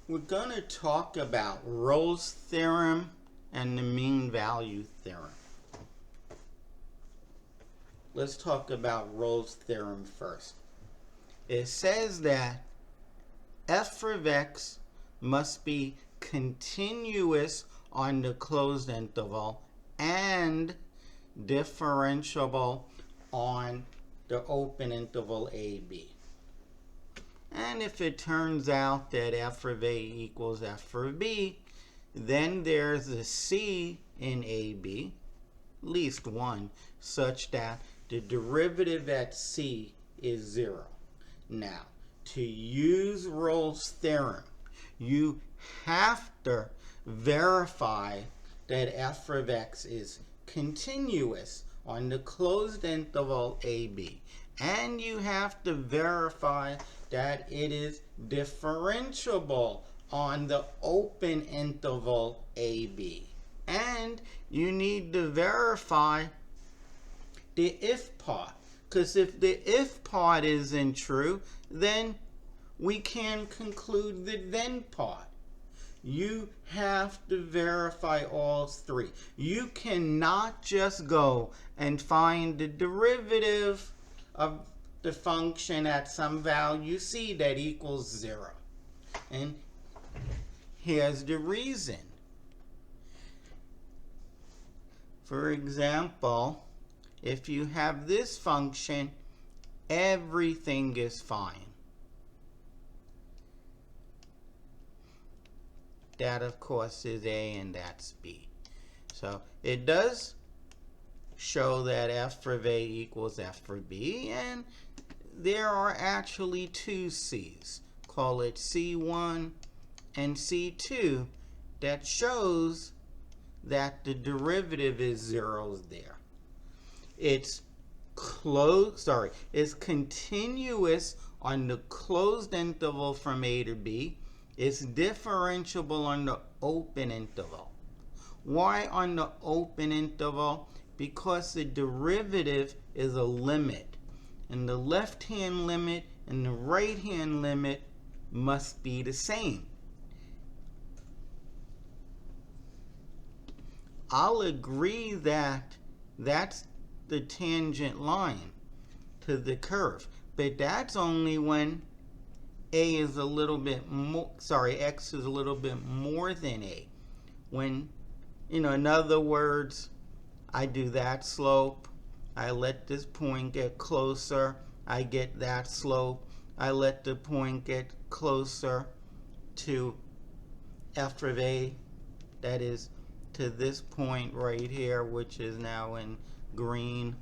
We're going to talk about Rolle's theorem and the mean value theorem. Let's talk about Rolle's theorem first. It says that f of x must be continuous on the closed interval and differentiable on the open interval AB. And if it turns out that f of A equals f of B, then there's a C in AB, at least one, such that the derivative at C is 0. Now, to use Rolle's theorem, you have to verify that f of x is continuous on the closed interval AB. And you have to verify that it is differentiable on the open interval AB. And you need to verify the if part. Because if the if part isn't true, then we can conclude the then part. You have to verify all three. You cannot just go and find the derivative of the function at some value c that equals 0. And here's the reason. For example, if you have this function, everything is fine. That, of course, is A and that's B. So it does show that f of A equals f of B, and there are actually two C's. Call it C1 and C2 that shows that the derivative is 0 there. It's continuous on the closed interval from A to B. It's differentiable on the open interval. Why on the open interval? Because the derivative is a limit. And the left-hand limit and the right-hand limit must be the same. I'll agree that that's the tangent line to the curve. But that's only when A is a little bit more, X is a little bit more than A. When, in other words, I do that slope, I let this point get closer, I get that slope, I let the point get closer to f of A, that is to this point right here, which is now in green.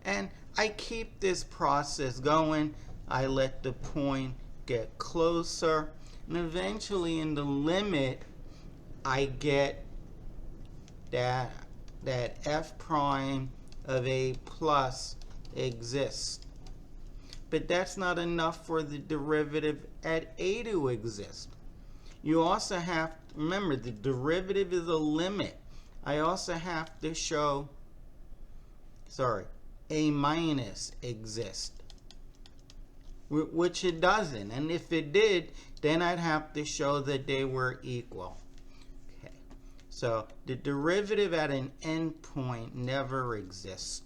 And I keep this process going. I let the point get closer, and eventually in the limit I get that f prime of A plus exists. But that's not enough for the derivative at A to exist. You also have to remember the derivative is a limit. I also have to show A minus exists, which it doesn't. And if it did, then I'd have to show that they were equal. Okay. So the derivative at an endpoint never exists.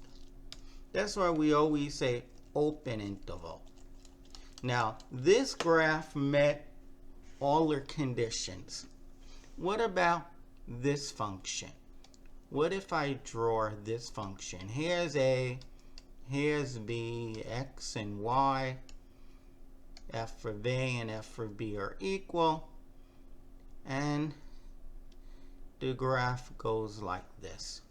That's why we always say open interval. Now, this graph met all the conditions. What about this function? What if I draw this function? Here's A, here's B, X and Y. F of A and F of B are equal, and the graph goes like this.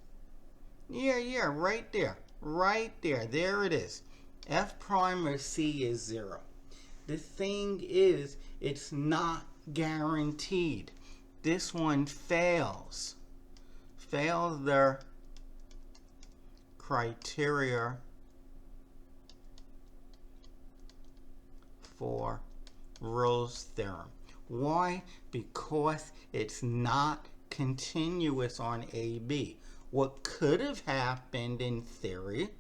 Yeah, right there, there it is. F prime of C is 0. The thing is, it's not guaranteed. This one fails their criteria for Rolle's theorem. Why? Because it's not continuous on AB. What could have happened in theory,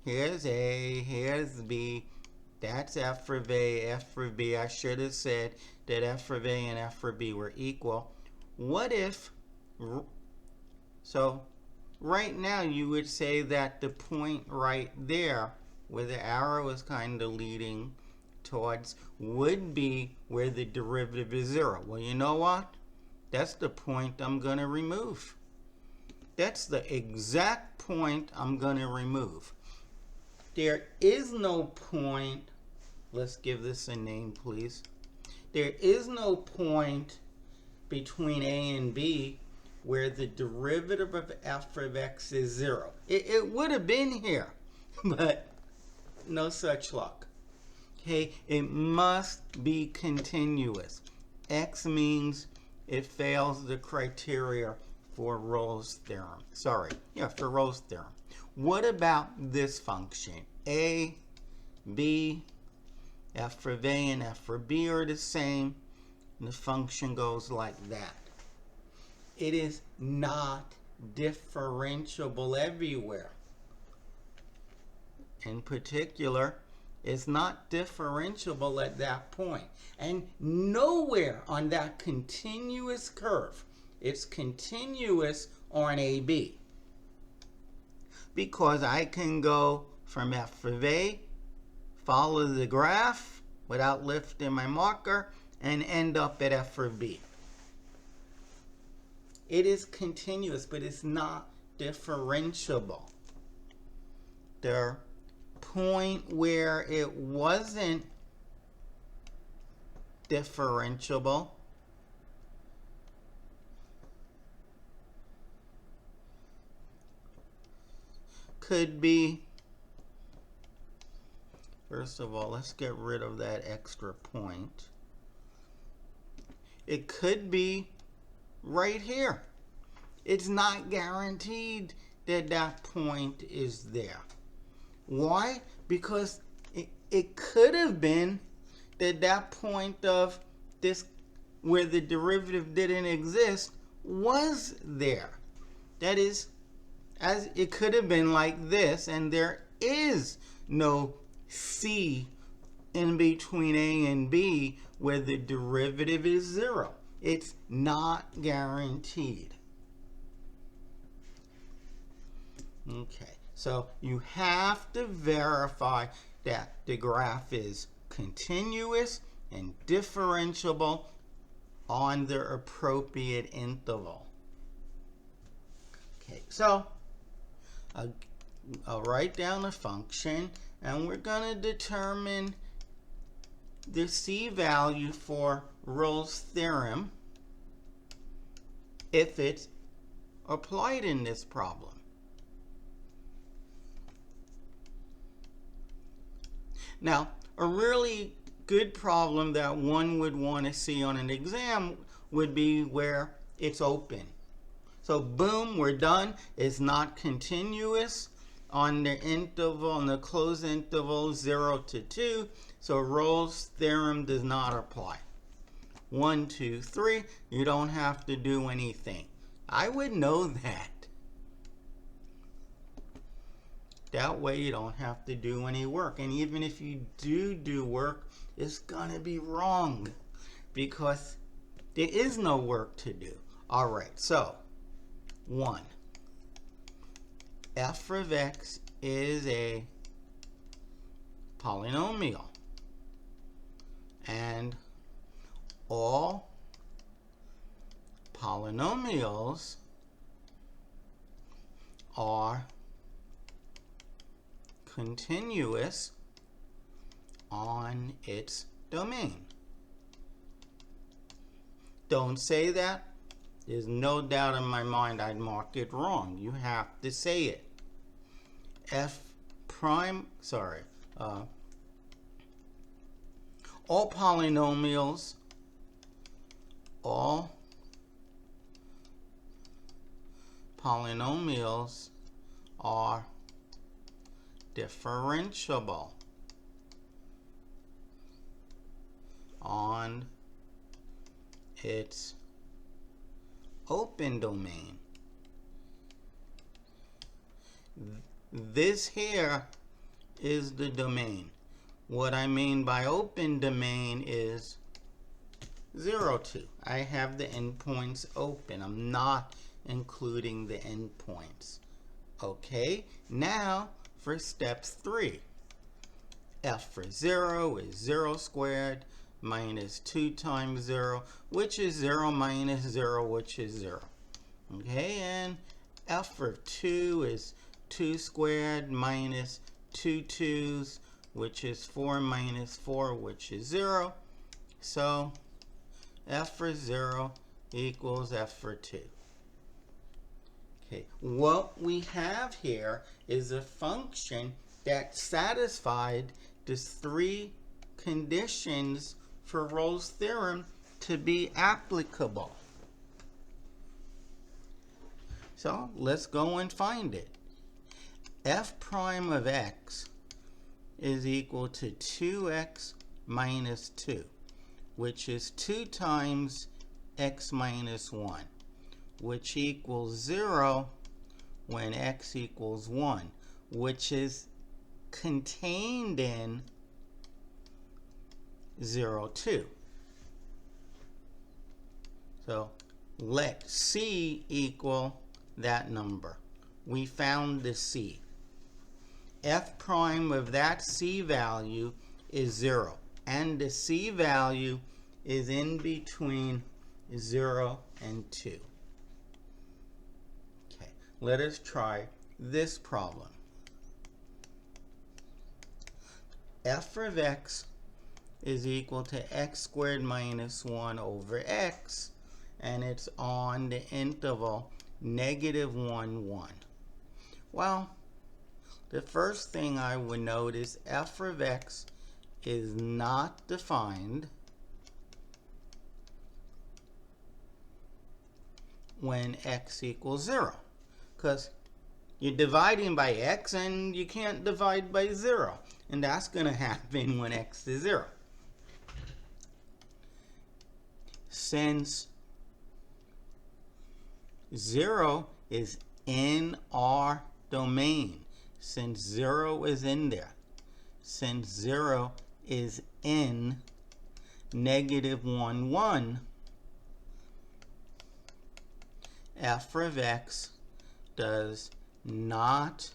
here's A, here's B, That's f of a, f of b. I should have said that f of a and f of b were equal. What if, so right now you would say that the point right there where the arrow is kind of leading towards would be where the derivative is 0. Well, you know what? That's the point I'm going to remove. That's the exact point I'm going to remove. There is no point, let's give this a name, please. There is no point between a and b where the derivative of f of x is 0. It would have been here, but no such luck. Okay, it must be continuous. X means it fails the criteria for Rolle's theorem. For Rolle's theorem. What about this function? A, B, f of a and f of b are the same. And the function goes like that. It is not differentiable everywhere. In particular, it's not differentiable at that point. And nowhere on that continuous curve, it's continuous on AB. Because I can go from f of a, follow the graph without lifting my marker, and end up at f of b. It is continuous, but it's not differentiable. The point where it wasn't differentiable could be, first of all, let's get rid of that extra point. It could be right here. It's not guaranteed that that point is there. Why? Because it could have been that that point of this where the derivative didn't exist was there. That is, as it could have been like this, and there is no C in between A and B where the derivative is 0. It's not guaranteed. Okay, so you have to verify that the graph is continuous and differentiable on the appropriate interval. Okay, so I'll write down a function, and we're going to determine the C value for Rolle's theorem if it's applied in this problem. Now, a really good problem that one would want to see on an exam would be where it's open. So boom, we're done. It's not continuous on the interval, on the closed interval 0 to 2. So Rolle's theorem does not apply. 1, 2, 3, you don't have to do anything. I would know that. That way you don't have to do any work. And even if you do work, it's going to be wrong because there is no work to do. All right, so 1. F of x is a polynomial. And all polynomials are continuous on its domain. Don't say that. There's no doubt in my mind I'd mark it wrong. You have to say it. All polynomials are differentiable on its open domain. This here is the domain. what I mean by open domain is 0, 2. I have the endpoints open. I'm not including the endpoints. Okay, now for step 3. F for 0 is 0 squared minus 2 times 0, which is 0 minus 0, which is 0. Okay, and F for 2 is 2 squared minus 2 2's, which is 4 minus 4, which is 0. So F for 0 equals F for 2. Okay, what we have here is a function that satisfied the 3 conditions for Rolle's theorem to be applicable. So let's go and find it. F prime of x is equal to 2x minus 2, which is 2 times x minus 1, which equals 0 when x equals 1, which is contained in 0, 2. So let C equal that number. We found the C. F prime of that C value is 0, and the C value is in between 0 and 2. Okay, let us try this problem. F of x is equal to x squared minus 1 over x, and it's on the interval -1, 1. Well, the first thing I would note is f of x is not defined when x equals 0, because you're dividing by x and you can't divide by 0, and that's going to happen when x is 0. Since 0 is in our domain, since 0 is in there, since 0 is in -1, 1, f of x does not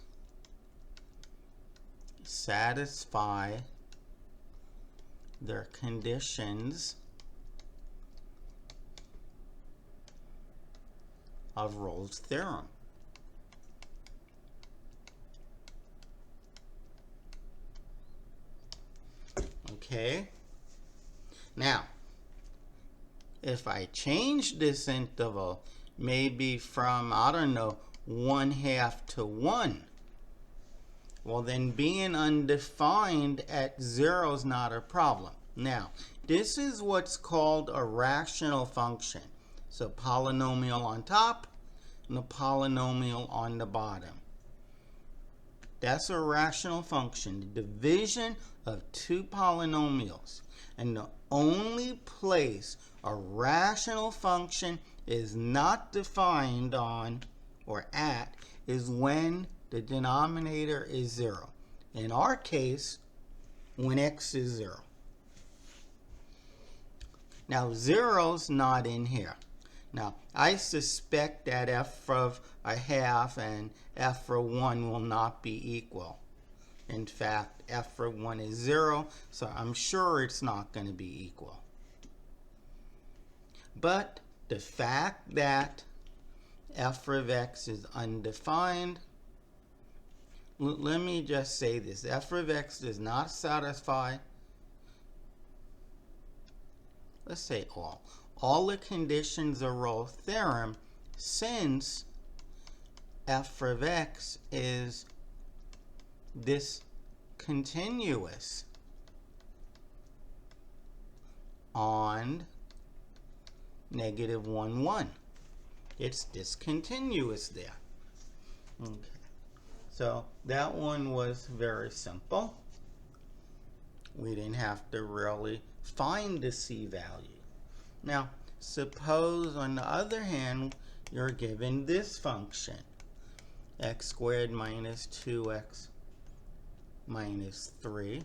satisfy their conditions of Rolle's theorem. Okay, now if I change this interval maybe from, I don't know, 1/2 to 1, well then being undefined at 0 is not a problem. Now, this is what's called a rational function. So polynomial on top and a polynomial on the bottom. That's a rational function, the division of 2 polynomials. And the only place a rational function is not defined on or at is when the denominator is 0. In our case, when x is 0. Now 0's not in here. Now, I suspect that f of 1/2 and f for 1 will not be equal. In fact, f for 1 is 0, so I'm sure it's not going to be equal. But the fact that f of x is undefined, let me just say this. F of x does not satisfy, let's say all the conditions of Rolle's theorem, since f of x is discontinuous on -1, 1. It's discontinuous there. Okay. So that one was very simple. We didn't have to really find the C value. Now, suppose on the other hand, you're given this function, x squared minus 2x minus 3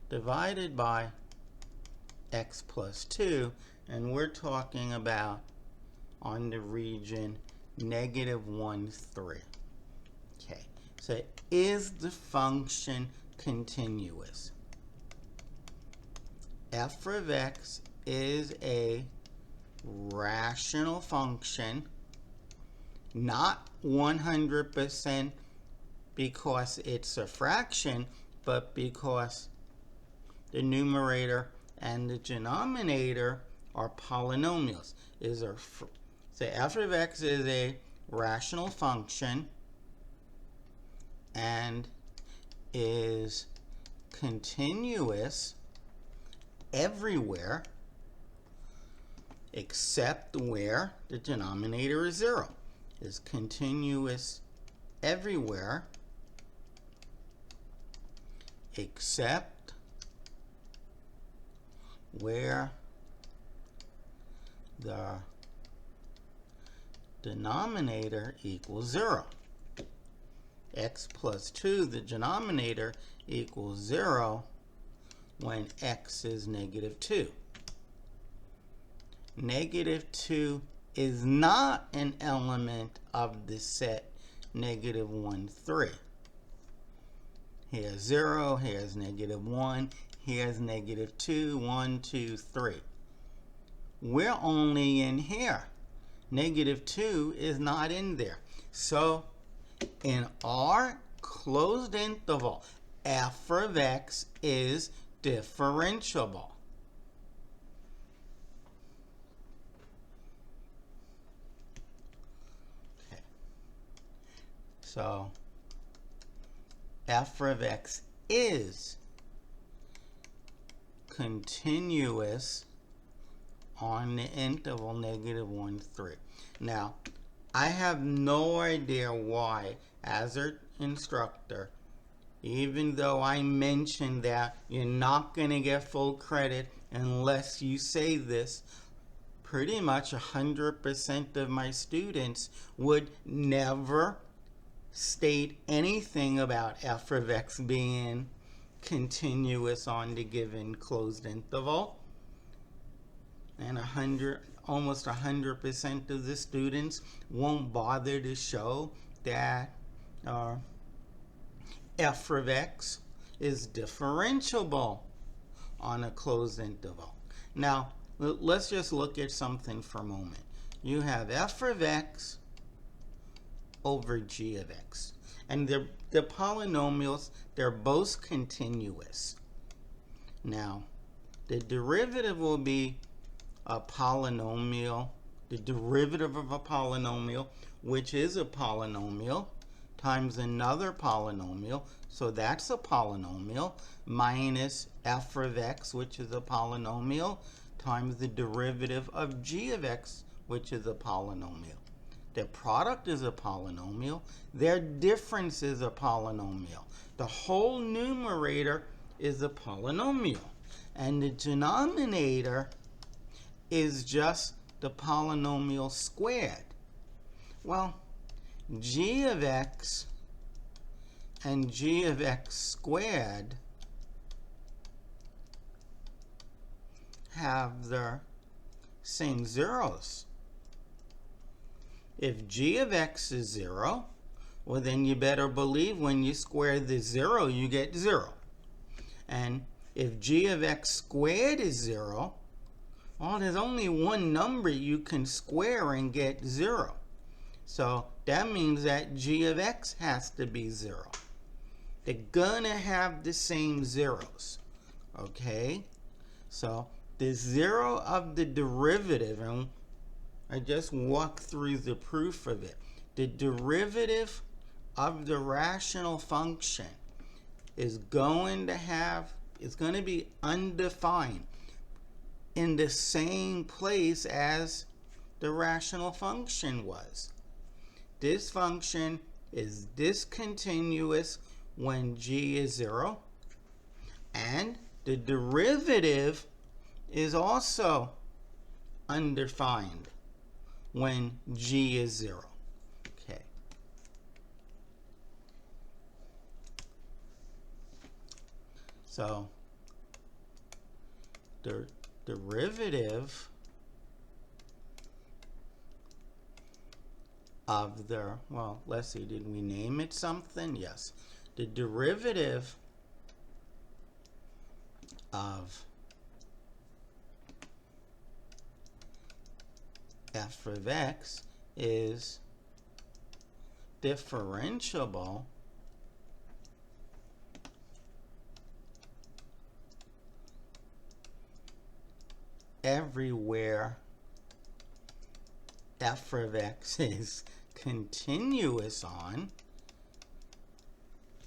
divided by x plus 2, and we're talking about on the region -1, 3. Okay, so is the function continuous? F of x is a rational function, not 100% because it's a fraction, but because the numerator and the denominator are polynomials. So f of x is a rational function and is continuous everywhere except where the denominator is 0. Is continuous everywhere except where the denominator equals 0. X plus 2, the denominator, equals 0 when x is -2. -2 is not an element of the set -1, 3. Here's 0, here's -1, here's -2, 1, 2, 3. We're only in here. -2 is not in there. So in our closed interval, f of x is differentiable. Okay. So f of x is continuous on the interval -1, 3. Now, I have no idea why, as an instructor, even though I mentioned that you're not going to get full credit unless you say this, pretty much 100% of my students would never state anything about f of x being continuous on the given closed interval. And almost 100% of the students won't bother to show that f of x is differentiable on a closed interval. Now, let's just look at something for a moment. You have f of x over g of x. And they're polynomials. They're both continuous. Now, the derivative will be a polynomial, the derivative of a polynomial, which is a polynomial, times another polynomial, so that's a polynomial, minus f of x, which is a polynomial, times the derivative of g of x, which is a polynomial. Their product is a polynomial. Their difference is a polynomial. The whole numerator is a polynomial. And the denominator is just the polynomial squared. Well, g of x and g of x squared have the same zeros. If g of x is 0, well then you better believe when you square the 0, you get 0. And if g of x squared is 0, well, there's only one number you can square and get 0. So that means that g of x has to be 0. They're gonna have the same zeros, okay? So the 0 of the derivative, and I just walked through the proof of it. The derivative of the rational function is going to be undefined in the same place as the rational function was. This function is discontinuous when g is 0, and the derivative is also undefined when g is 0. Okay. So the derivative of the, well, let's see, did we name it something? Yes. The derivative of f of x is differentiable everywhere f of x is continuous on,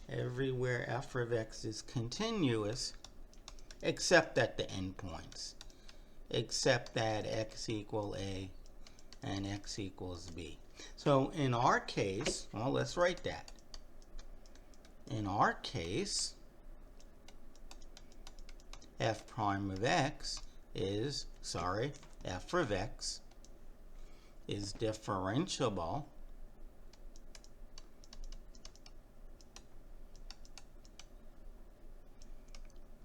everywhere f of x is continuous, except at the endpoints, except at x equal a and x equals b. So in our case, well, let's write that. In our case, f prime of x is, f of x is differentiable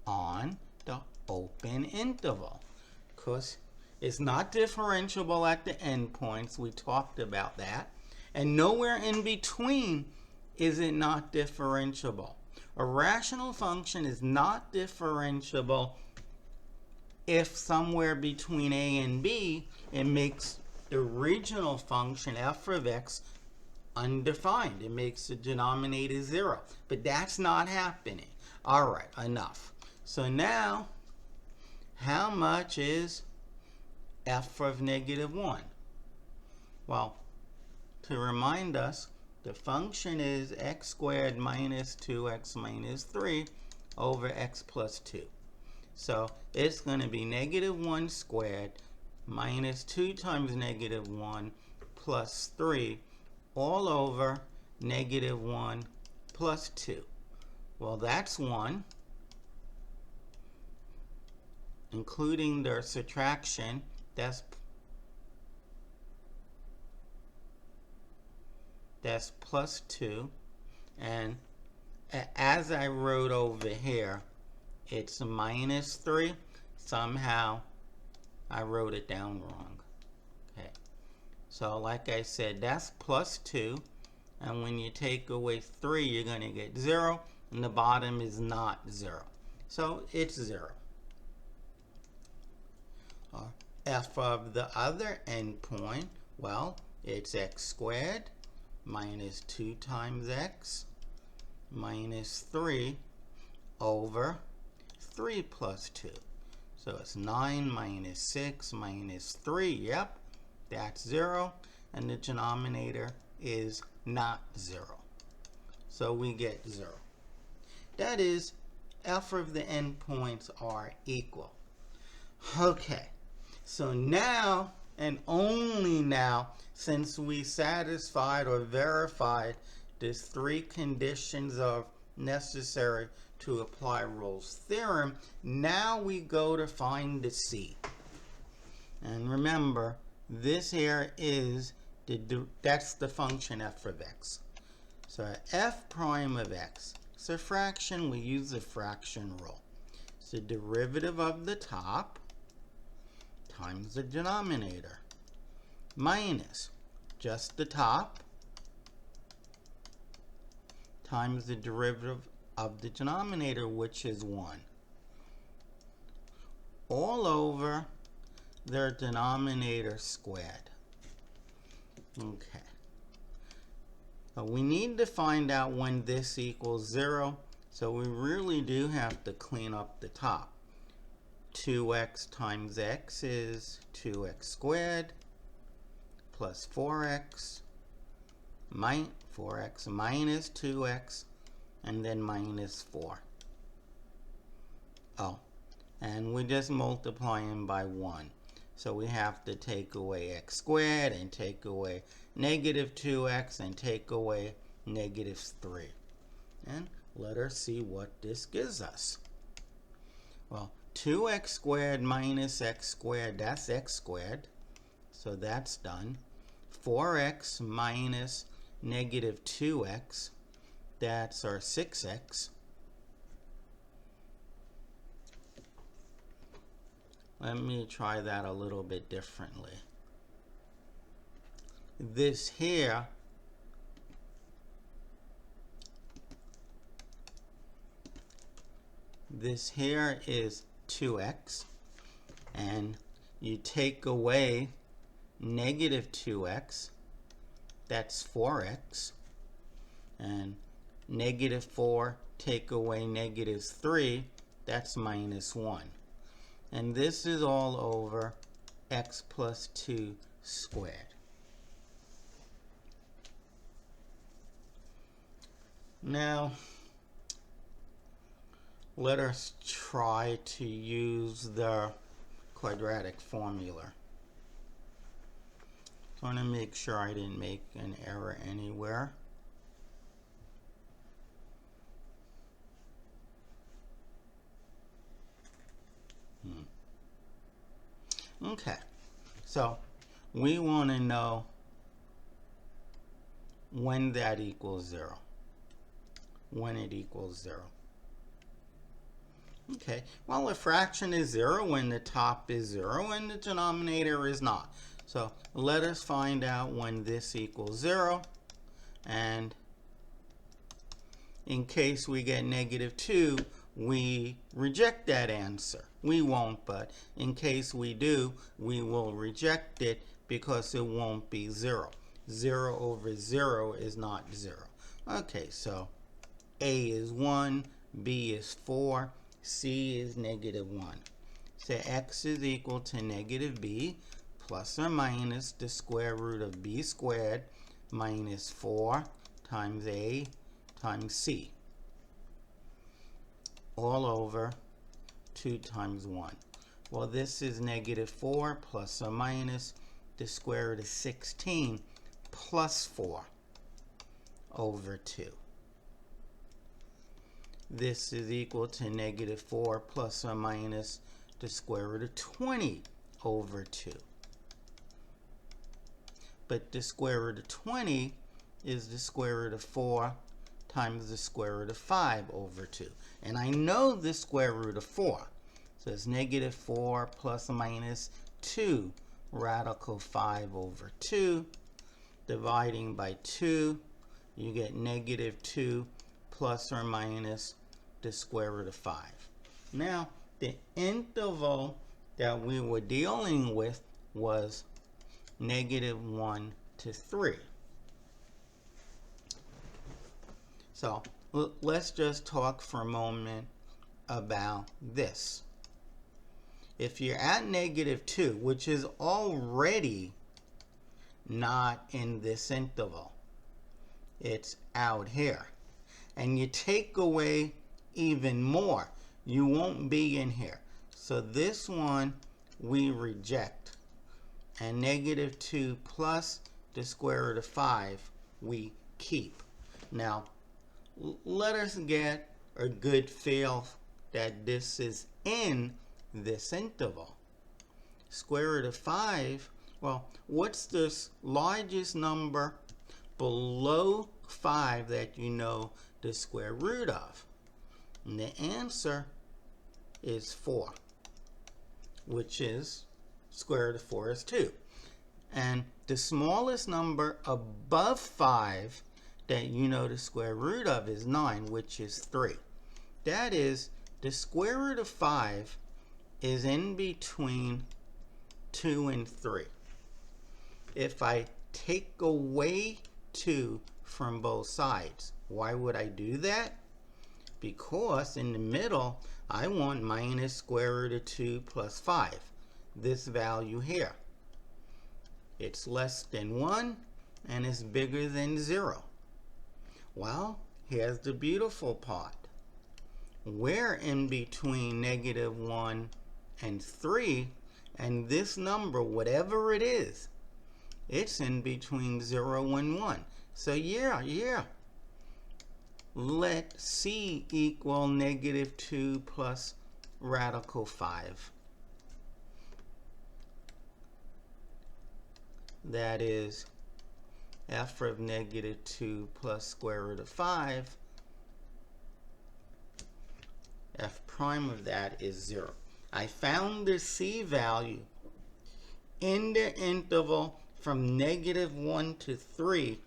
on the open interval, because it's not differentiable at the endpoints. We talked about that. And nowhere in between is it not differentiable. A rational function is not differentiable if somewhere between a and b it makes the original function f of x undefined. It makes the denominator 0. But that's not happening. All right, enough. So now, how much is f of -1? Well, to remind us, the function is x squared minus 2x minus 3 over x plus 2. So it's going to be -1 squared minus 2 times -1 plus 3 all over -1 plus 2. Well, that's 1. Including their subtraction, that's plus 2. And as I wrote over here, it's minus 3. Somehow I wrote it down wrong. Okay. So like I said, that's plus 2. And when you take away 3, you're going to get 0. And the bottom is not 0. So it's 0. F of the other endpoint, well, it's x squared minus 2 times x minus 3 over 3 plus 2. So it's 9 minus 6 minus 3. Yep, that's 0. And the denominator is not 0. So we get 0. That is, f of the endpoints are equal. Okay. So now, and only now, since we satisfied or verified these 3 conditions of necessary to apply Rolle's theorem, now we go to find the c. And remember, this here is that's the function f of x. So f prime of x, it's a fraction, we use the fraction rule. It's the derivative of the top times the denominator minus just the top times the derivative of the denominator, which is 1, all over their denominator squared. Okay. We need to find out when this equals 0, so we really do have to clean up the top. 2x times x is 2x squared plus 4x minus 2x and then minus 4. Oh, and we just multiply them by 1. So we have to take away x squared and take away negative 2x and take away negative 3. And let us see what this gives us. Well, 2x squared minus x squared, that's x squared. So that's done. 4x minus negative 2x, that's our 6x. let me try that a little bit differently. This here is 2x, and you take away negative 2x, that's 4x, and negative 4 take away negative 3, that's minus 1. And this is all over x plus 2 squared. Now, let us try to use the quadratic formula. So I want to make sure I didn't make an error anywhere. Okay, so we want to know when that equals 0. When it equals 0. Okay, well, a fraction is 0 when the top is 0 and the denominator is not. So let us find out when this equals 0, and in case we get negative 2, we reject that answer. We won't, but in case we do, we will reject it because it won't be 0. 0 over 0 is not 0. Okay, so A is 1, B is 4, C is negative 1. So x is equal to negative b plus or minus the square root of b squared minus 4 times A times C, all over 2 times 1. Well, this is negative 4 plus or minus the square root of 16 plus 4 over 2. This is equal to negative 4 plus or minus the square root of 20 over 2. But the square root of 20 is the square root of 4 times the square root of 5 over 2. And I know the square root of 4. So it's negative 4 plus or minus 2 radical 5 over 2. Dividing by 2, you get negative 2 plus or minus the square root of 5. Now, the interval that we were dealing with was negative 1 to 3. So let's just talk for a moment about this. If you're at negative 2, which is already not in this interval, it's out here, and you take away even more, you won't be in here. So this one we reject, and negative 2 plus the square root of 5 we keep. Now, let us get a good feel that this is in this interval. Square root of 5, well, what's the largest number below 5 that you know the square root of? And the answer is 4, which is square root of 4 is 2. And the smallest number above 5 that you know the square root of is 9, which is 3. That is, the square root of 5 is in between 2 and 3. If I take away 2 from both sides, why would I do that? Because in the middle, I want minus square root of 2 plus 5, this value here. It's less than 1 and it's bigger than 0. Well, here's the beautiful part. We're in between negative 1 and 3, and this number, whatever it is, it's in between 0 and 1. So yeah. Let C equal negative 2 plus radical 5. That is f of negative 2 plus square root of 5. F prime of that is 0. I found the C value in the interval from -1 to 3,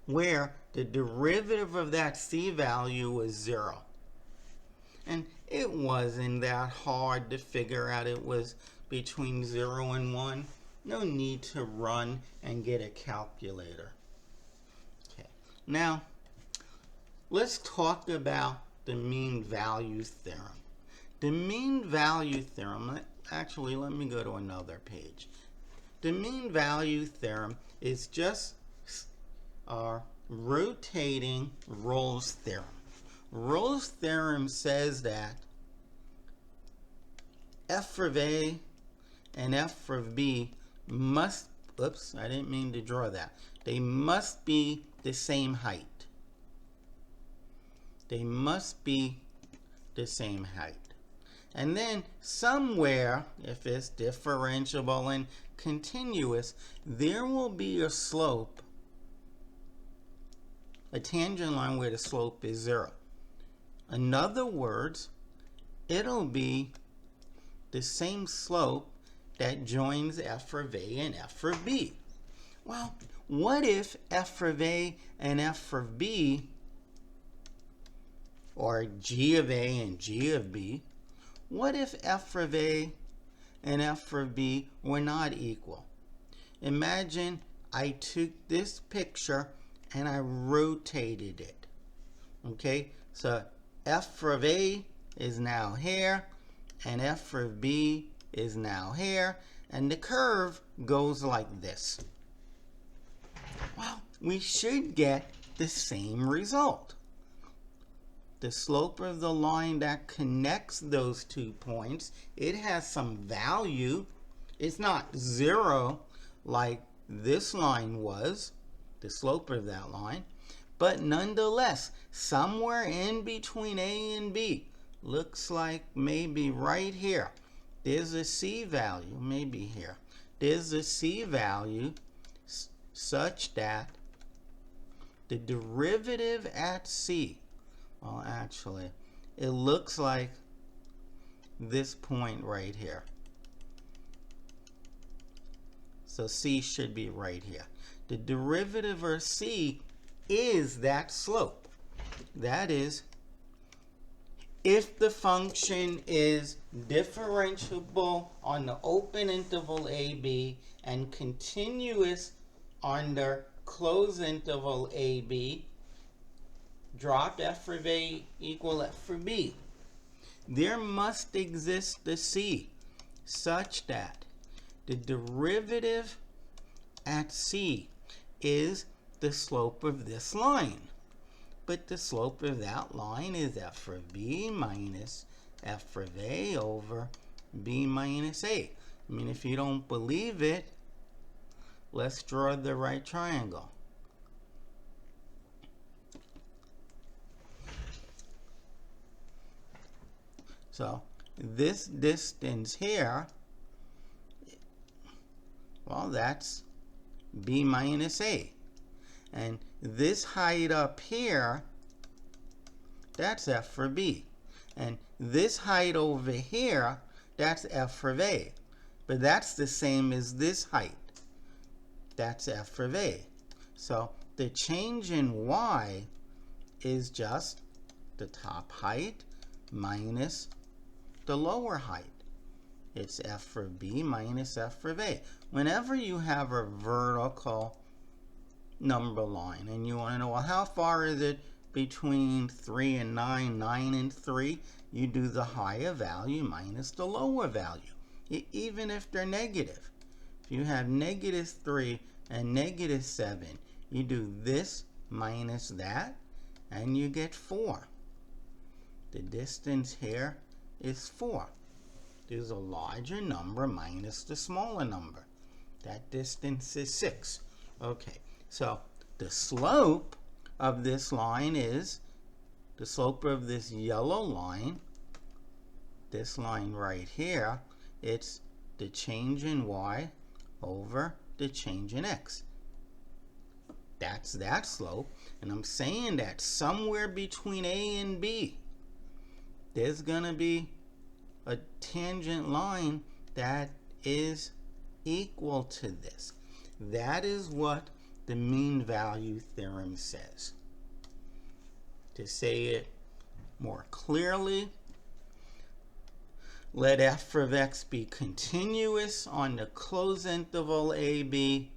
where the derivative of that C value was 0. And it wasn't that hard to figure out. It was between 0 and 1. No need to run and get a calculator. Okay. Now, let's talk about the mean value theorem. The mean value theorem, actually, let me go to another page. The mean value theorem is just rotating Rolle's theorem. Rolle's theorem says that f of A and f of B must, oops, I didn't mean to draw that. They must be the same height. They must be the same height. And then somewhere, if it's differentiable and continuous, there will be a slope, a tangent line where the slope is 0. In other words, it'll be the same slope that joins f of A and f of B. Well, what if f of A and f of B, or g of A and g of B, what if f of A and f of B were not equal? Imagine I took this picture and I rotated it. Okay, so f of A is now here, and f of B is now here, and the curve goes like this. Well, we should get the same result. The slope of the line that connects those 2 points, it has some value. It's not 0 like this line was, the slope of that line, but nonetheless, somewhere in between A and B, looks like maybe right here, there's a C value, maybe here. There's a C value such that the derivative at C, well, actually, it looks like this point right here. So C should be right here. The derivative of C is that slope. That is, if the function is differentiable on the open interval AB and continuous on the closed interval AB, drop f of A equal f of B. There must exist a C such that the derivative at C is the slope of this line. But the slope of that line is f of B minus f of A over B minus A. I mean, if you don't believe it, let's draw the right triangle. So this distance here, well, that's B minus A. And this height up here, that's f for B. And this height over here, that's f for A. But that's the same as this height. That's f for A. So the change in y is just the top height minus the lower height. It's f for B minus f for A. Whenever you have a vertical number line and you want to know, well, how far is it between 3 and 9, 9 and 3, you do the higher value minus the lower value, even if they're negative. If you have -3 and -7, you do this minus that and you get 4. The distance here is 4. There's a larger number minus the smaller number. That distance is 6. Okay, so the slope of this line is the slope of this yellow line, this line right here, it's the change in y over the change in x. That's that slope, and I'm saying that somewhere between A and B, there's going to be a tangent line that is equal to this. That is what the mean value theorem says. To say it more clearly, let f of x be continuous on the closed interval AB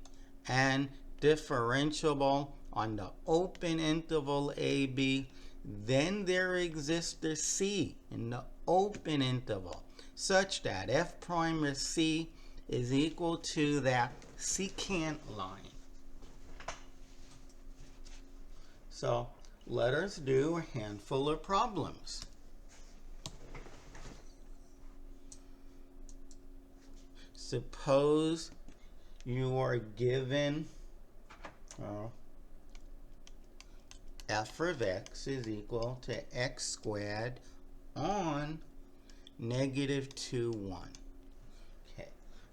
and differentiable on the open interval AB. Then there exists a c in the open interval such that f prime of c is equal to that secant line. So let us do a handful of problems. Suppose you are given f of x is equal to x squared on -2, 1. Okay,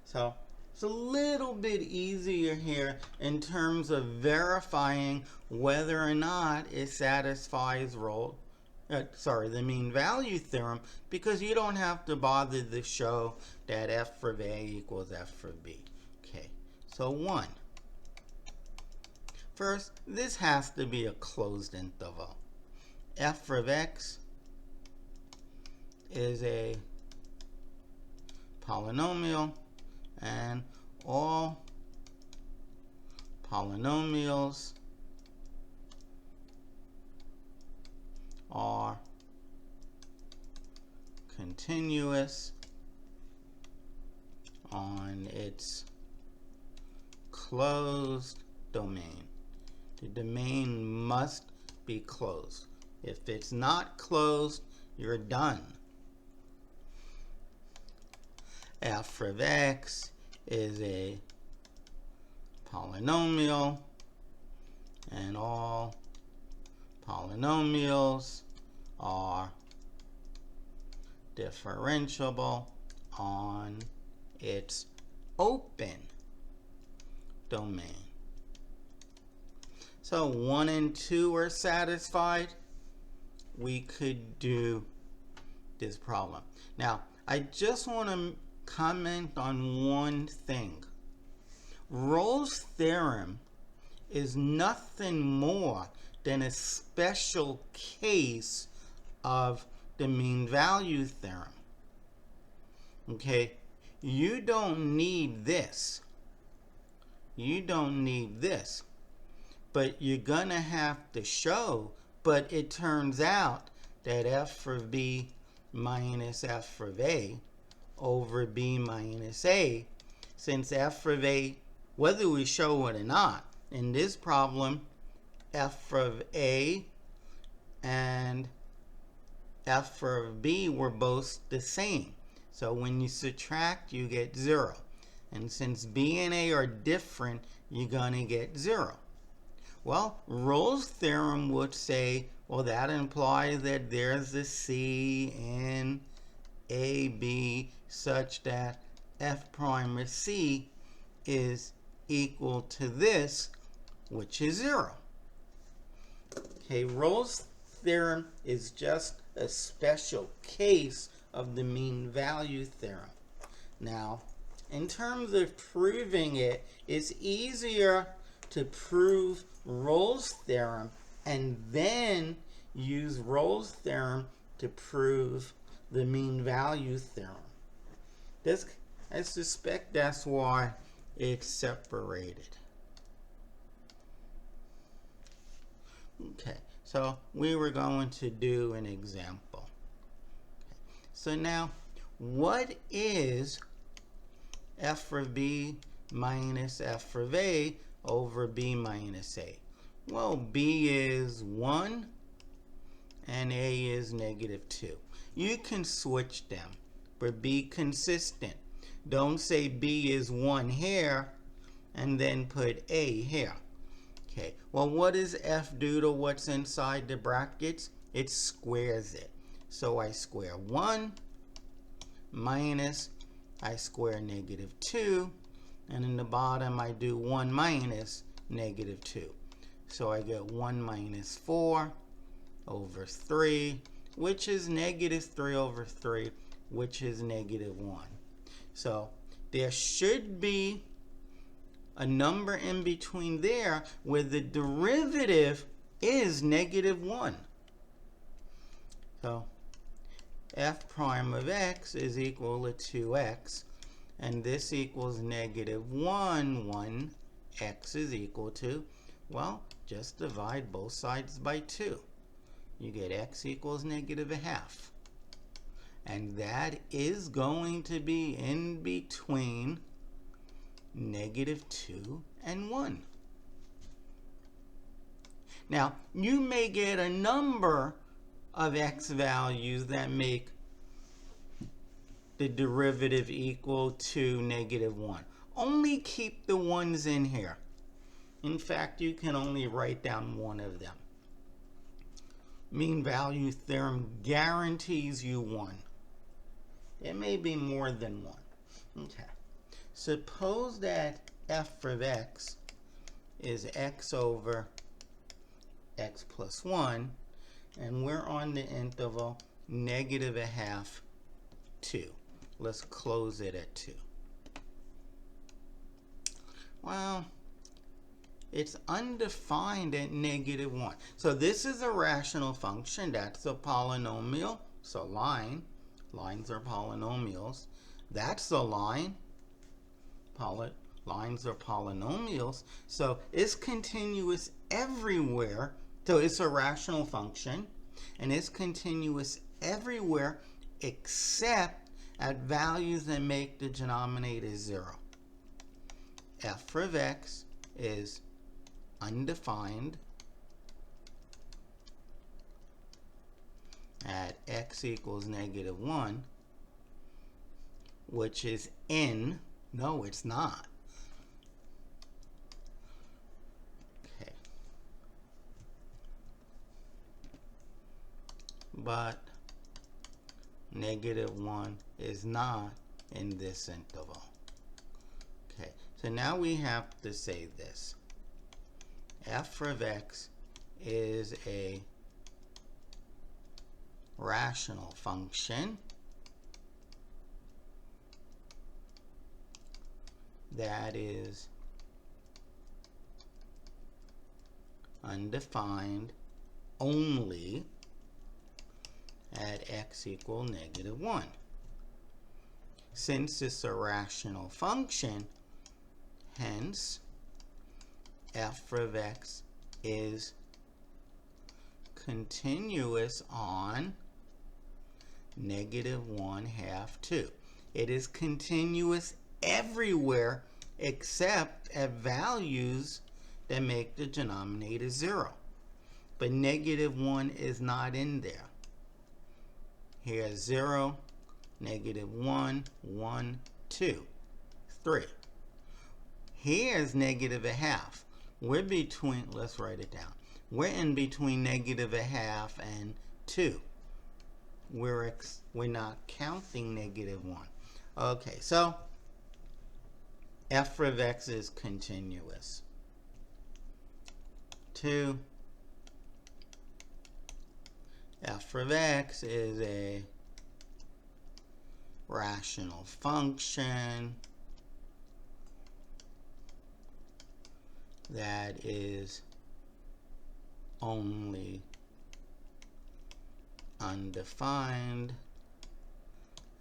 so it's a little bit easier here in terms of verifying whether or not it satisfies the mean value theorem, because you don't have to bother to show that f of a equals f of b. Okay, so 1. First, this has to be a closed interval. F of x is a polynomial, and all polynomials are continuous on its closed domain. The domain must be closed. If it's not closed, you're done. F of x is a polynomial, and all polynomials are differentiable on its open domain. So 1 and 2 are satisfied. We could do this problem. Now, I just want to comment on one thing. Rolle's theorem is nothing more than a special case of the mean value theorem. Okay, you don't need this. You don't need this. But you're gonna have to show, but it turns out that f of b minus f of a over b minus a, since f of a, whether we show it or not, in this problem, f of a and f of b were both the same. So when you subtract, you get 0. And since b and a are different, you're going to get 0. Well, Rolle's theorem would say, well, that implies that there's a c in AB such that f prime of c is equal to this, which is 0. Okay, Rolle's theorem is just a special case of the mean value theorem. Now, in terms of proving it, it's easier to prove Rolle's theorem and then use Rolle's theorem to prove the mean value theorem. I suspect that's why it's separated. Okay, so we were going to do an example. So now, what is f of b minus f of a over b minus a? Well, b is 1 and a is -2. You can switch them, but be consistent. Don't say b is 1 here and then put a here. Okay, well, what does f do to what's inside the brackets? It squares it. So I square 1 minus, I square -2, and in the bottom I do 1 minus -2. So I get 1 minus 4 over 3, which is -3 over 3, which is negative 1. So there should be a number in between there where the derivative is negative 1. So f prime of x is equal to 2x, and this equals negative 1, x is equal to, well, just divide both sides by 2. You get x equals negative 1/2. And that is going to be in between negative 2 and 1. Now, you may get a number of x values that make the derivative equal to negative 1. Only keep the ones in here. In fact, you can only write down one of them. Mean value theorem guarantees you 1. It may be more than 1. Okay. Suppose that f of x is x over x plus 1, and we're on the interval negative 1/2, 2. Let's close it at 2. Well, it's undefined at negative 1. So this is a rational function. That's a polynomial. So line. Lines are polynomials. That's a line. Lines are polynomials. So it's continuous everywhere. So it's a rational function. And it's continuous everywhere except at values that make the denominator 0. F of x is undefined at x equals negative 1, which is in, no, it's not. Okay. But negative 1 is not in this interval. Okay, so now we have to say this. F of x is a rational function that is undefined only at x equals negative 1. Since it's a rational function, hence f of x is continuous on negative 1/2, 2. It is continuous everywhere except at values that make the denominator 0. But negative 1 is not in there. Here's 0, negative 1, 1, 2, 3. Here's negative 1/2. We're between, let's write it down. We're in between negative 1/2 and 2. We're not counting negative 1. Okay, so f of x is continuous. 2. F of x is a rational function that is only undefined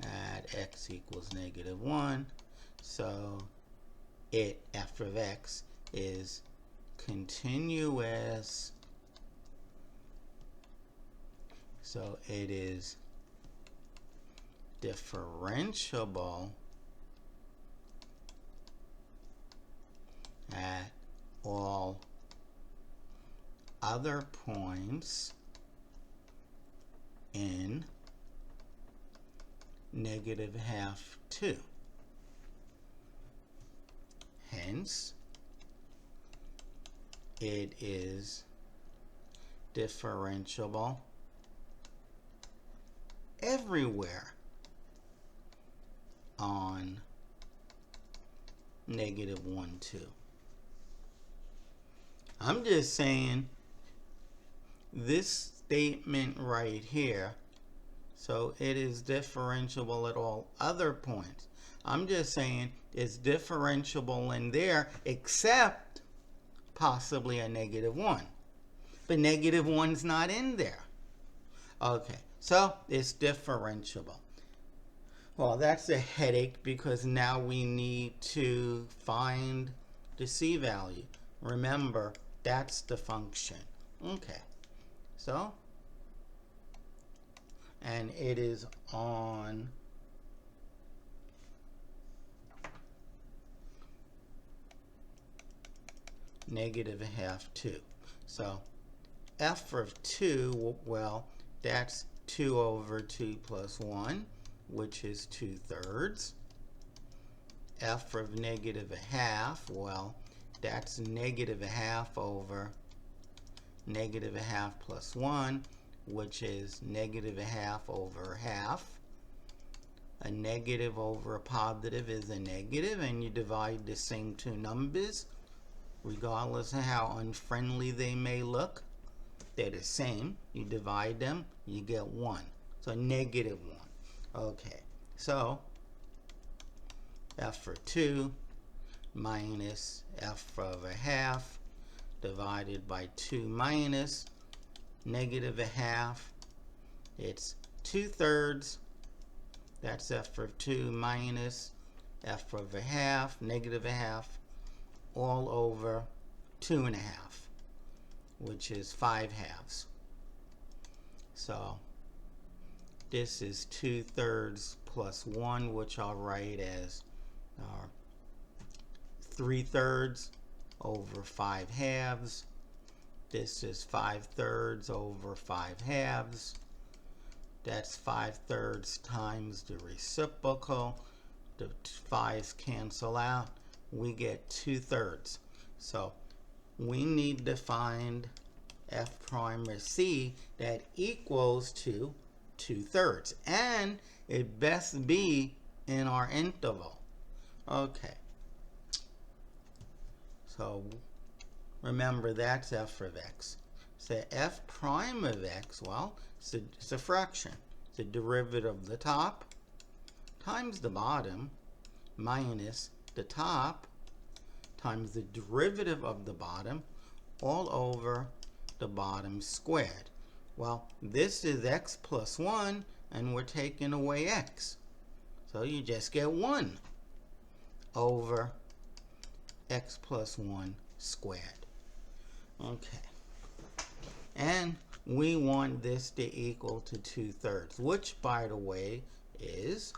at x equals negative 1. So f of x is continuous. So it is differentiable at all other points in negative 1/2, 2. Hence, it is differentiable everywhere on negative 1, 2. I'm just saying this statement right here So it is differentiable at all other points. I'm just saying it's differentiable in there except possibly a -1. But -1's not in there. Okay, so it's differentiable. Well, that's a headache because now we need to find the c value. Remember, that's the function. Okay, so, and it is on -2. So f of 2, well, that's 2 over 2 plus 1, which is 2/3. F of -1/2, well, that's -1/2 over -1/2 plus 1, which is -1/2 over 1/2. A negative over a positive is a negative, and you divide the same two numbers, regardless of how unfriendly they may look. They're the same. You divide them, you get 1. So -1. Okay, so f of 2 minus f of 1/2 divided by 2 minus -1/2. It's 2/3. That's f of 2 minus f of 1/2, -1/2, all over 2 1/2, which is 5/2. So this is 2/3 plus 1, which I'll write as 3/3 over 5/2. This is 5/3 over 5/2. That's 5/3 times the reciprocal. The 5's cancel out. We get 2/3. So we need to find f prime or c that equals to 2/3. And it best be in our interval. Okay. So remember, that's f of x. So f prime of x, well, it's a fraction. It's the derivative of the top times the bottom minus the top times the derivative of the bottom all over the bottom squared. Well, this is x plus 1, and we're taking away x. So you just get 1 over x plus 1 squared. Okay. And we want this to equal to 2/3, which, by the way, is,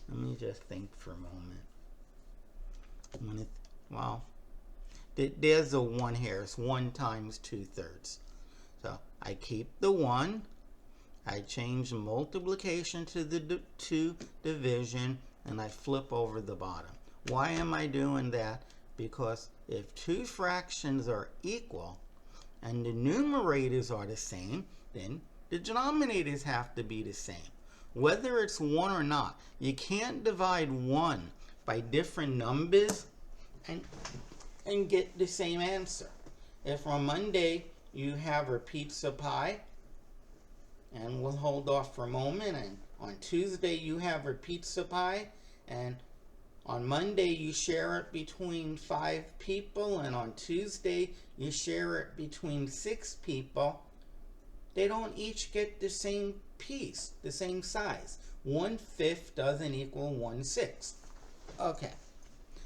let me just think for a moment. Well, there's a 1 here. It's 1 times 2/3. So I keep the 1. I change multiplication to division, and I flip over the bottom. Why am I doing that? Because if two fractions are equal and the numerators are the same, then the denominators have to be the same. Whether it's 1 or not, you can't divide 1 by different numbers and get the same answer. If on Monday you have a pizza pie, and we'll hold off for a moment, and on Tuesday you have a pizza pie, and on Monday you share it between 5 people, and on Tuesday you share it between 6 people, they don't each get the same piece, the same size. 1/5 doesn't equal 1/6. Okay,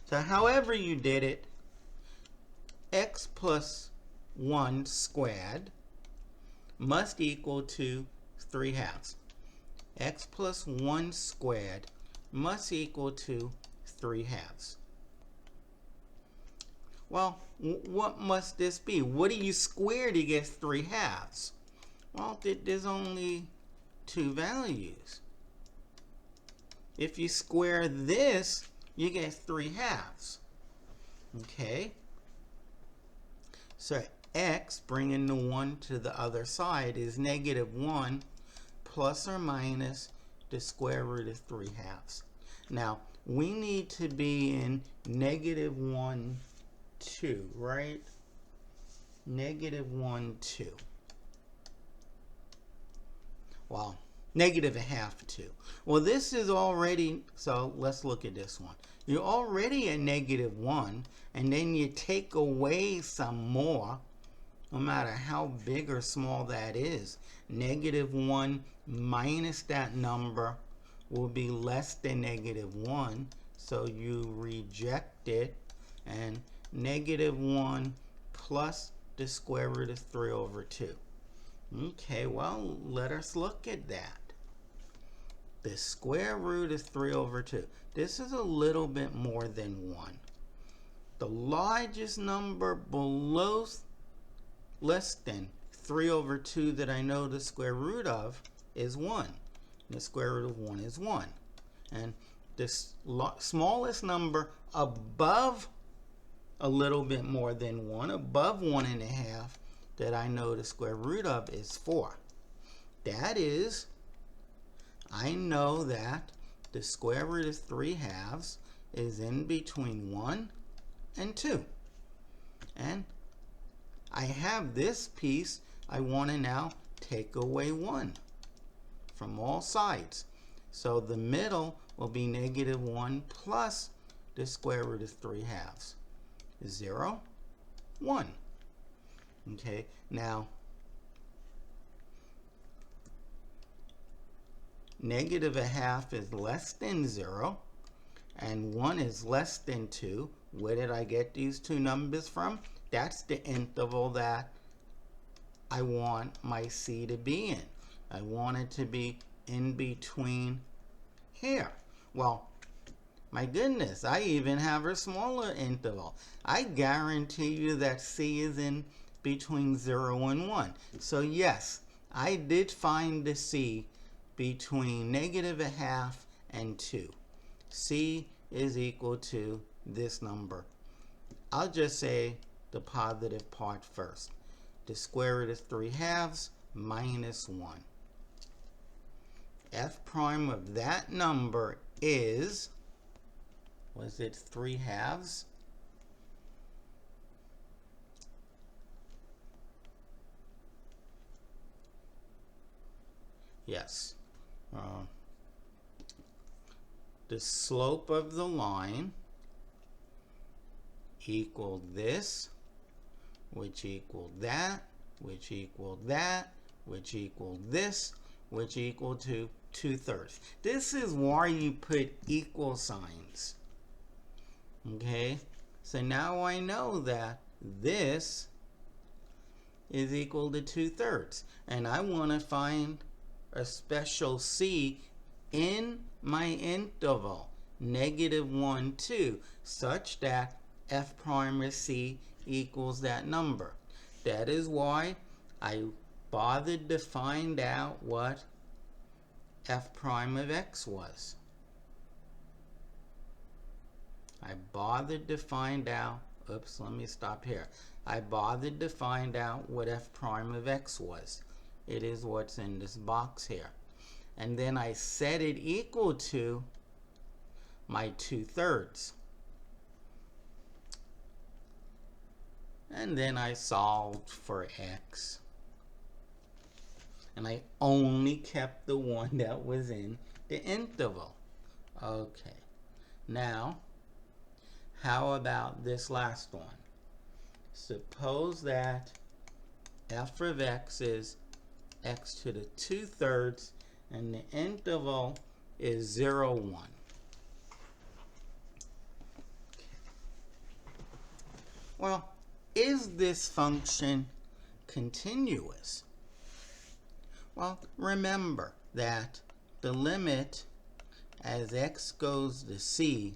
so however you did it, x plus 1 squared must equal to 3/2. X plus 1 squared must equal to 3/2. Well, what must this be? What do you square to get 3/2? Well, there's only 2 values. If you square this, you get 3/2. Okay? So x, bringing the 1 to the other side, is -1 plus or minus the square root of 3/2. Now, we need to be in -1, 2, right? -1, 2. Well, negative a half 2. Well, this is already, so let's look at this one. You're already at negative 1, and then you take away some more, no matter how big or small that is. Negative 1 minus that number will be less than negative 1, so you reject it, and negative 1 plus the square root of 3 over 2. Okay, well, let us look at that. The square root of 3 over 2. This is a little bit more than 1. The largest number below less than 3 over 2 that I know the square root of is 1. And the square root of 1 is 1. And the smallest number above a little bit more than 1, above 1.5, that I know the square root of is 4. That is, I know that the square root of 3/2 is in between 1 and 2. And I have this piece. I want to now take away 1 from all sides. So the middle will be negative 1 plus the square root of 3/2. 0, 1. Okay, now negative a half is less than 0, and 1 is less than 2. Where did I get these two numbers from? That's the interval that I want my C to be in. I want it to be in between here. Well, my goodness, I even have a smaller interval. I guarantee you that C is in between 0 and 1. So yes, I did find the C between negative a half and 2. C is equal to this number. I'll just say the positive part first. The square root of 3/2 minus 1. F prime of that number is, was it 3/2? Yes. The slope of the line equaled this, which equaled that, which equaled that, which equaled this, which equal to 2/3. This is why you put equal signs. Okay, so now I know that this is equal to 2/3, and I want to find a special C in my interval, negative 1, 2, such that F prime of C equals that number. That is why I bothered to find out what F prime of X was. I bothered to find out, oops, let me stop here. I bothered to find out what F prime of X was. It is what's in this box here. And then I set it equal to my 2/3. And then I solved for X. And I only kept the one that was in the interval. Okay. Now, how about this last one? Suppose that f of x is x to the 2/3 and the interval is 0, 1. Well, is this function continuous? Well, remember that the limit as x goes to c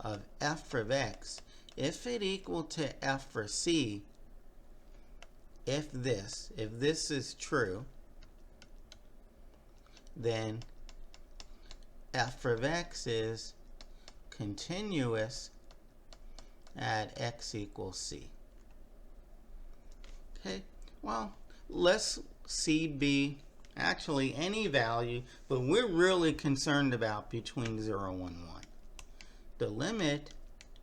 of f of x, if it equal to f for c, if this is true, then f of x is continuous at x equals c. Okay, well, let's c be actually any value, but we're really concerned about between 0 and 1. The limit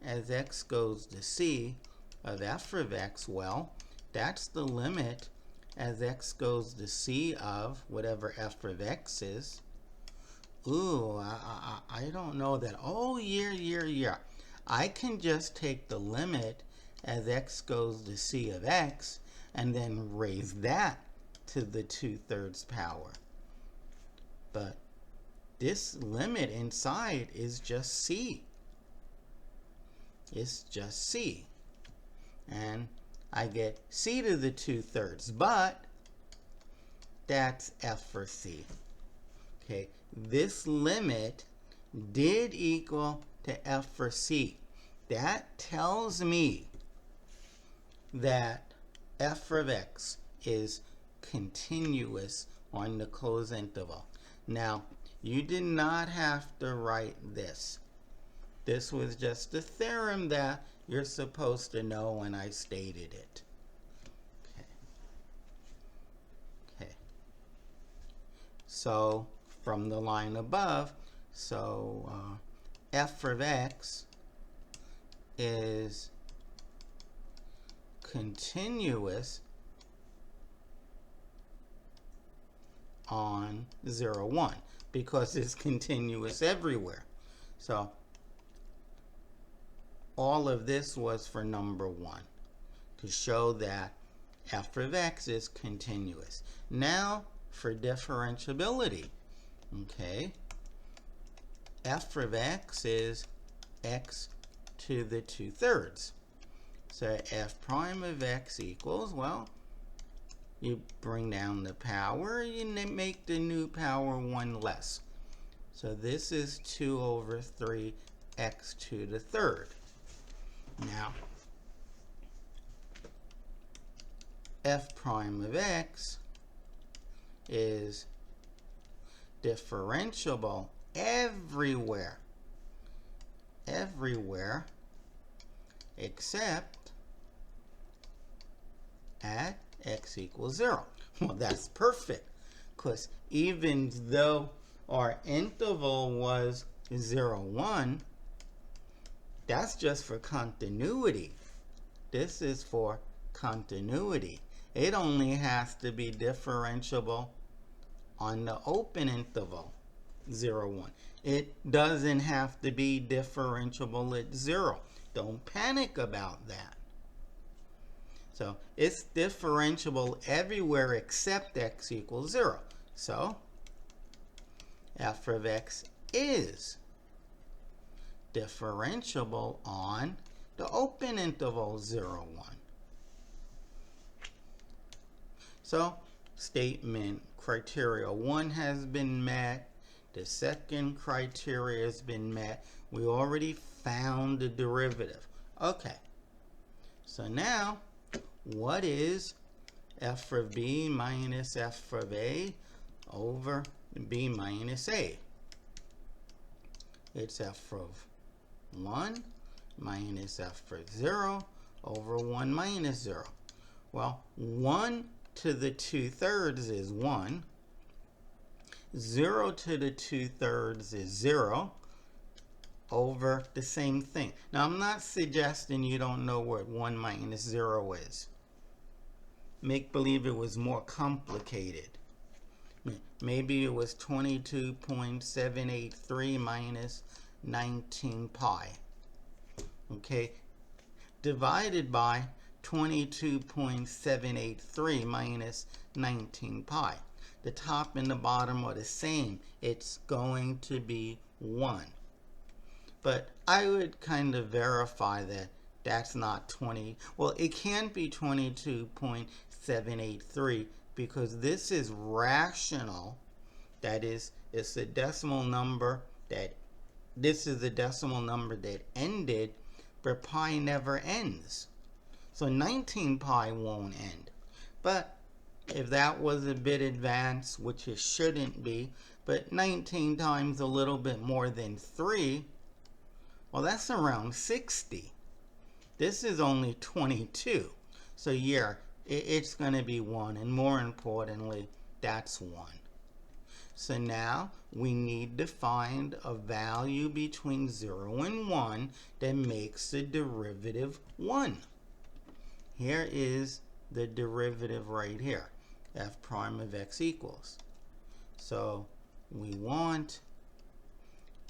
as x goes to c of f of x, well, that's the limit as x goes to c of whatever f of x is. Ooh, I don't know that. Oh, yeah. I can just take the limit as x goes to c of x and then raise that to the 2/3 power. But this limit inside is just c. It's just c. And I get c to the 2/3, but that's f for c. Okay, this limit did equal to f for c. That tells me that f of x is continuous on the closed interval. Now, you did not have to write this. This was just a theorem that you're supposed to know when I stated it. Okay. So, from the line above, f of x is continuous on 0, 1 because it's continuous everywhere. So all of this was for number 1 to show that f of x is continuous. Now for differentiability. Okay, f of x is x to the 2/3. So f prime of x equals, well, you bring down the power, you make the new power 1 less. So this is 2/3 x to the 3rd. Now, f prime of x is differentiable everywhere except at x equals 0. Well, that's perfect, because even though our interval was 0, 1, that's just for continuity. This is for continuity. It only has to be differentiable on the open interval, 0, 1. It doesn't have to be differentiable at 0. Don't panic about that. So it's differentiable everywhere except x equals 0. So f of x is differentiable on the open interval 0, 1. So statement criteria 1 has been met. The second criteria has been met. We already found the derivative. Okay. So now, what is f of b minus f of a over b minus a? It's f of 1 minus f of 0 over 1 minus 0. Well, 1 to the 2/3 is 1. 0 to the 2/3 is 0 over the same thing. Now, I'm not suggesting you don't know what 1 minus 0 is. Make believe it was more complicated. Maybe it was 22.783 minus 19 pi. Okay, divided by 22.783 minus 19 pi. The top and the bottom are the same. It's going to be 1. But I would kind of verify that that's not 20. Well, it can't be 22.783 because this is rational. That is, it's a decimal number that, this is a decimal number that ended, but pi never ends. So 19 pi won't end. But if that was a bit advanced, which it shouldn't be, but 19 times a little bit more than 3, well, that's around 60. This is only 22. So yeah, it's going to be 1, and more importantly, that's 1. So now we need to find a value between 0 and 1 that makes the derivative 1. Here is the derivative right here. f prime of x equals. So we want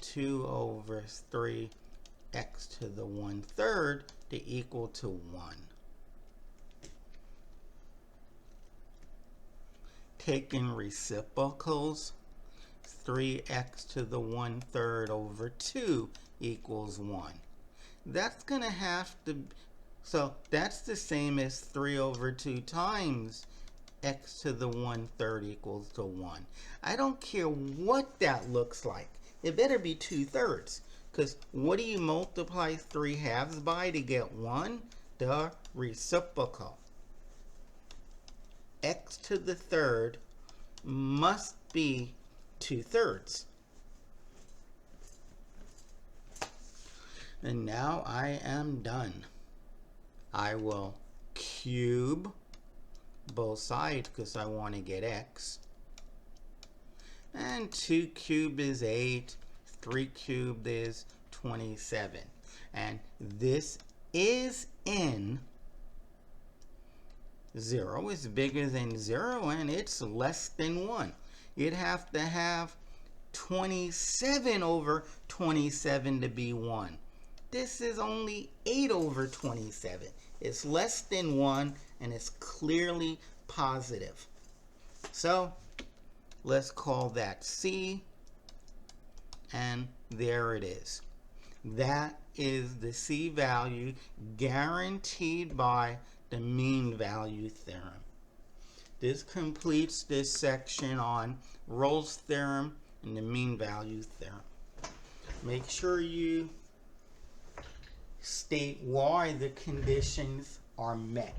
2 over 3 x to the 1/3 to equal to 1. Taking reciprocals, 3x to the 1/3 over 2 equals 1. That's going to have to, so that's the same as 3 over 2 times x to the 1/3 equals to 1. I don't care what that looks like. It better be 2/3. Because what do you multiply 3/2 by to get 1? The reciprocal. X to the 3rd must be 2/3. And now I am done. I will cube both sides because I want to get x. And 2 cubed is 8. 3 cubed is 27. And this is in 0 is bigger than 0 and it's less than 1. You'd have to have 27 over 27 to be 1. This is only 8 over 27. It's less than 1 and it's clearly positive. So let's call that C, and there it is. That is the C value guaranteed by the mean value theorem. This completes this section on Rolle's theorem and the mean value theorem. Make sure you state why the conditions are met.